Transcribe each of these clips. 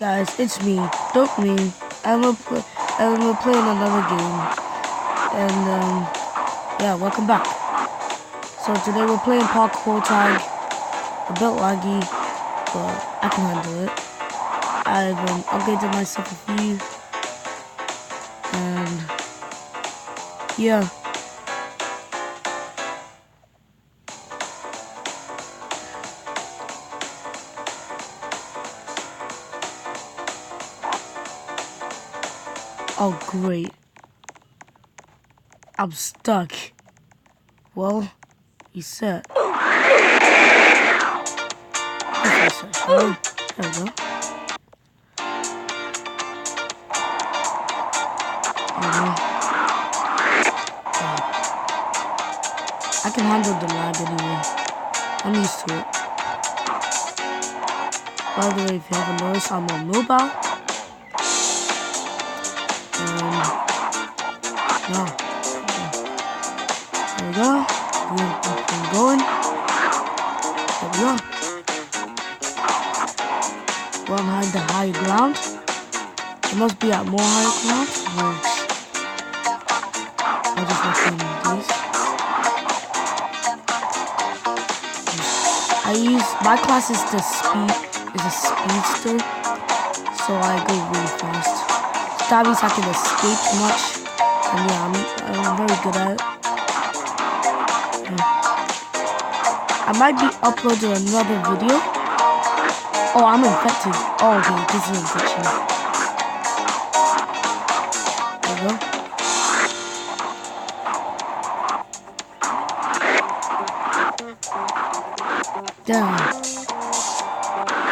Guys, it's me, Dopamine. We're playing another game, and yeah, welcome back. So today we're playing parkour tag. A bit laggy, but I can handle it. I've upgraded myself a few, and yeah. Oh great. I'm stuck. Well, he's set. There we go. I can handle the lag anyway. I'm used to it. By the way, if you haven't noticed, I'm on mobile. Yeah. There we go. We're going. There we go. We're on the high ground. It must be at more high ground. I'll just recommend these. My class is a speedster, so I go really fast. That means I can escape much, and yeah, I'm very good at it. I might be uploading another video. Oh, I'm infected. Oh, okay, this is infection. There we go. Damn.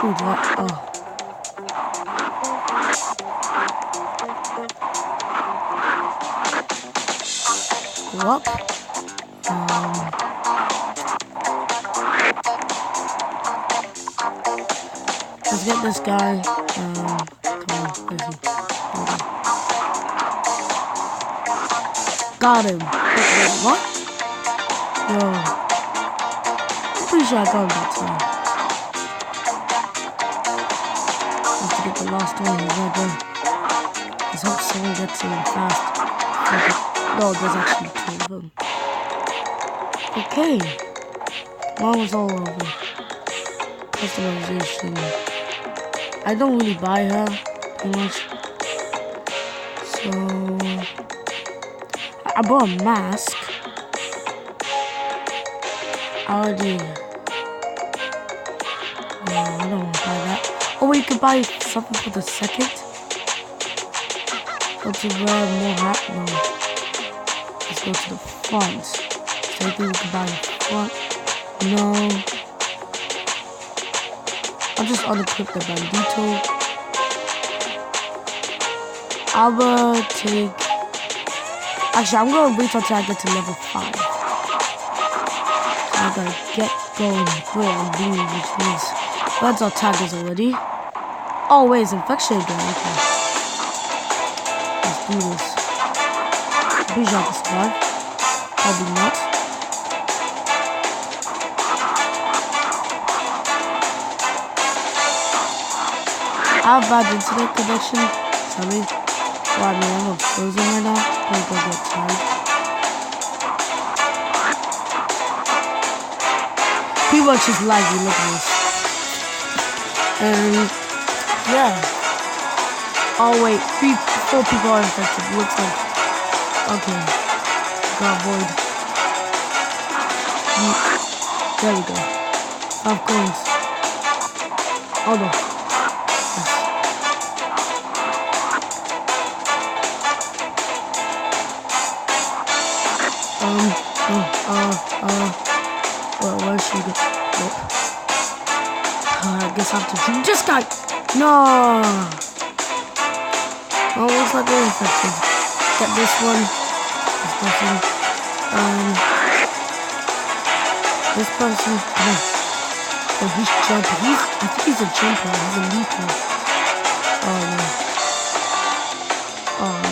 Ooh, that. Oh. Go up. Let's get this guy. Come on, where's he? Got him. Wait, what? Yo. I'm pretty sure I got him that time. Have to get the last one. He's right there. Let's hope someone gets him fast. No, there's actually two of them. Okay. Mine was all over. Customization. I don't really buy her too much. So I bought a mask. I don't want to buy that. Oh, wait, you can buy something for the second. Go to wear more hat. No. Let's go to the front. So I think we can buy the front. No. I'll just unequip the bandito. I will take. Actually, I'm gonna wait until I get to level 5. So I gotta get going quick and blue, which means that's our taggers already. Oh wait, it's infection again. Okay. Let's do this. I'm pretty sure I can survive. Probably not. I have bad internet connection. Sorry. Well, I mean, I'm frozen right now. I'm gonna get tired. Pretty much just laggy, look at this. And yeah. Oh wait, 4 people are infected. Looks like. Okay. Got void. There we go. 5 coins. Oh no. Where should we go? Nope. I guess I have to shoot this guy. No. Oh, looks like we're infected. Get this one. This person. This person. No. Oh, he's jumping. I think he's a jumper. He's a leaper. Oh no. Oh no.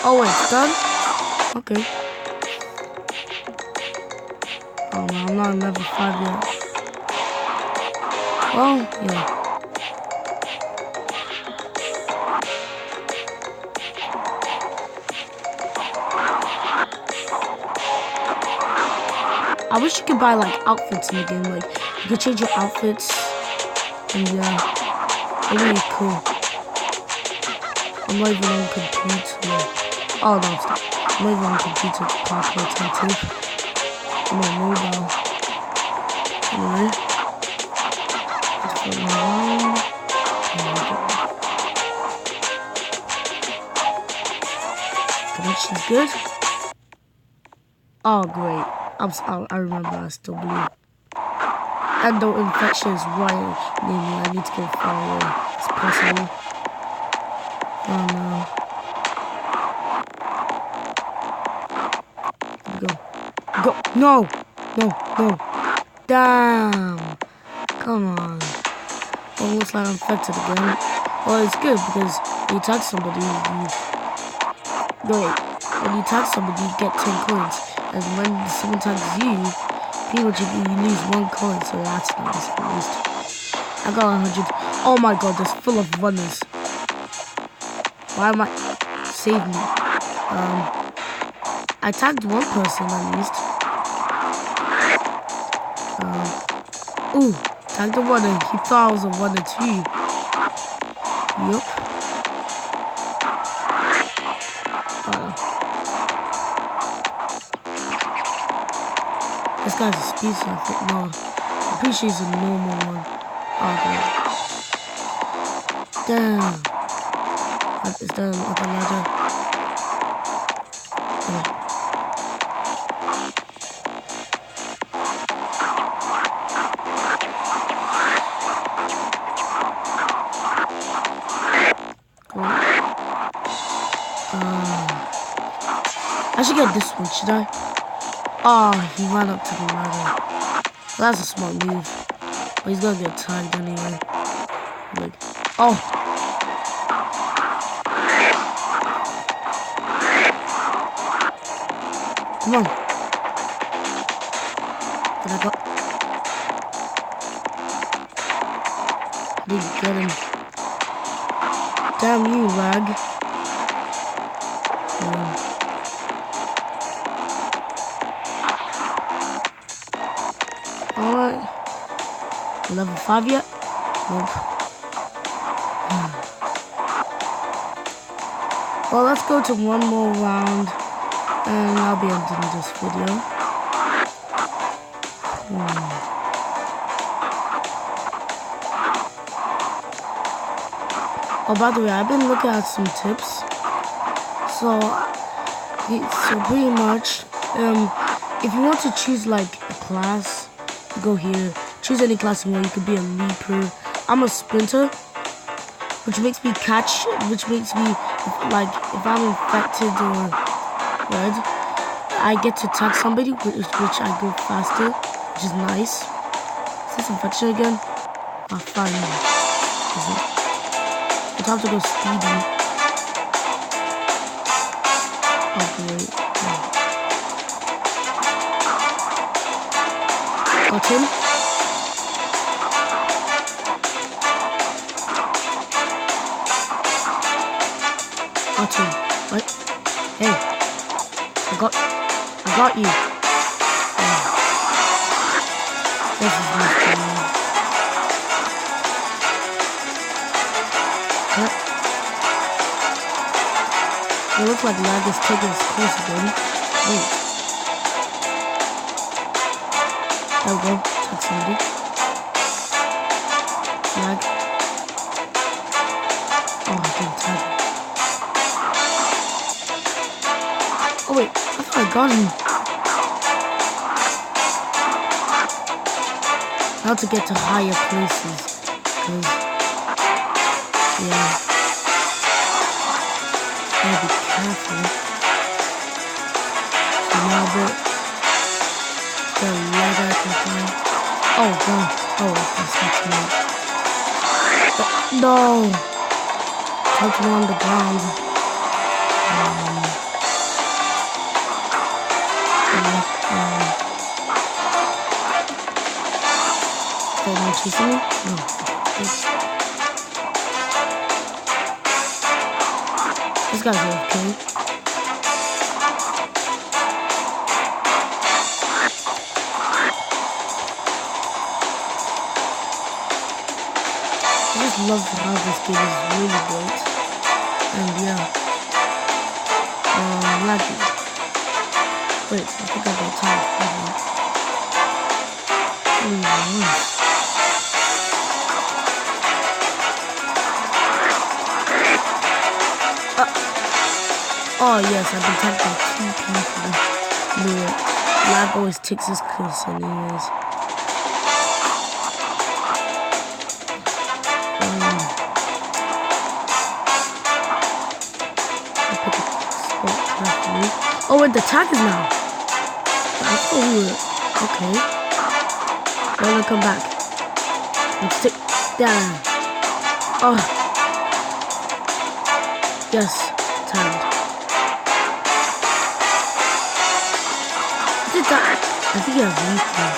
Oh, it's done? Okay. Oh no, I'm not on level 5 yet. Well, yeah. I wish you could buy like outfits in the game. Like you could change your outfits, and yeah, it'd be cool. I'm not even on computer. Oh no, stop. I'm not even on computer to parkour tattoo. I'm on mobile. Anyway, let's put it around. There we go. Connection's good. Oh great. I remember I still believe. And the infection is right near me. I need to get far away as possible. Oh no. Here we go. Go. No. No. No. Damn. Come on. Almost like I'm infected again. Well, it's good because when you tag somebody, when you tag somebody, you get 10 coins. And when someone tags you, pretty much you lose 1 coin. So that's nice at least. I got 100. Oh my god, that's full of runners. Why am I... Save me. I tagged 1 person at least. Ooh, tagged a runner. He thought I was a runner too. Yup. This guy's a speed surfer. No, I'm pretty sure he's a normal one. Oh, god. Damn. Is there another ladder? Yeah. I should get this one, should I? Oh, he ran up to the ladder. That's a smart move. But he's gonna get tagged anyway. Like, oh! Come on. Did I go? Didn't get him. Damn you, lag. Alright. Level 5 yet? Nope. Well, let's go to one more round. And I'll be ending this video. Oh, by the way, I've been looking at some tips. So pretty much, if you want to choose like a class, go here. Choose any class you want. You could be a leaper. I'm a sprinter, which makes me like if I'm infected or red, I get to tag somebody, which I go faster, which is nice. Is this infection again? Ah, fine. Is it? I have to go speedy. Oh, great. Yeah. Got him. Got him. What? Hey. I got you. Oh. This is nice. It looks like lag is taking its course again. Wait. There we go. Tag somebody. Lag. Oh, I didn't tag him. Oh wait, I thought I got him. How to get to higher places. Cause yeah. Gotta be careful. So now the ladder I can climb. Oh god. Oh, that's not me. No! Something on the ground. chasing me? No. This guy's okay. I just love how this game is really built. And yeah. Laggy. Wait, I think I got tired. Holy nice. Oh yes, I've been tagged by 2 people. No, lag always takes his case anyways. Oh, wait, the tag is now. I thought we were okay. Well, then come back. Let's take down. Oh, yes, tagged. Did that? I think he has weakness,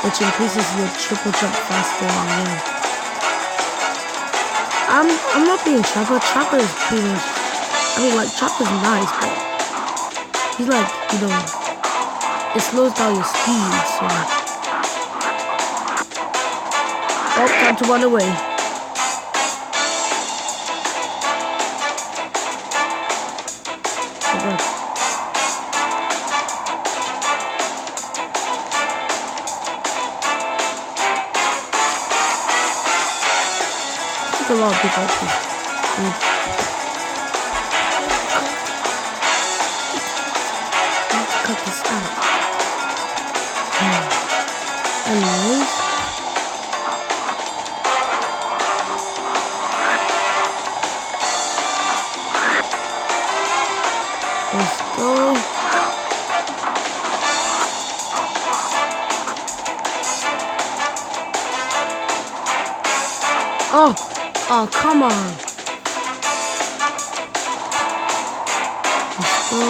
which increases your triple jump faster. And yeah. I'm not being Trapper. Trapper is pretty much. I mean, like, Trapper's nice, but he's like, you know, it slows down your speed, so. Oh, time to run away. Okay. I think a lot of people actually. Cut this out. Anyways. Let's go. Oh, come on. Let's go.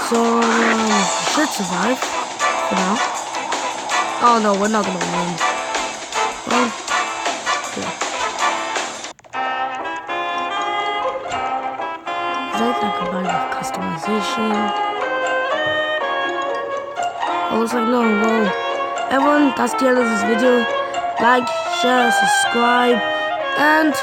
So, we should survive for now. Oh no, we're not gonna win. Well, yeah. I combined with customization. I was like, no, well, everyone, that's the end of this video. Like, share, subscribe, and